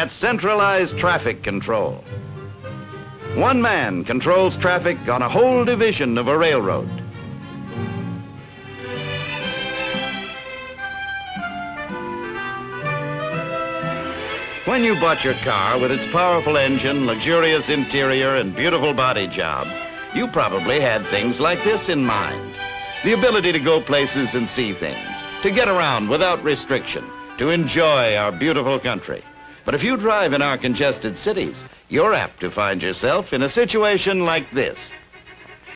That's centralized traffic control. One man controls traffic on a whole division of a railroad. When you bought your car with its powerful engine, luxurious interior, and beautiful body job, you probably had things like this in mind. The ability to go places and see things, to get around without restriction, to enjoy our beautiful country. But if you drive in our congested cities, you're apt to find yourself in a situation like this.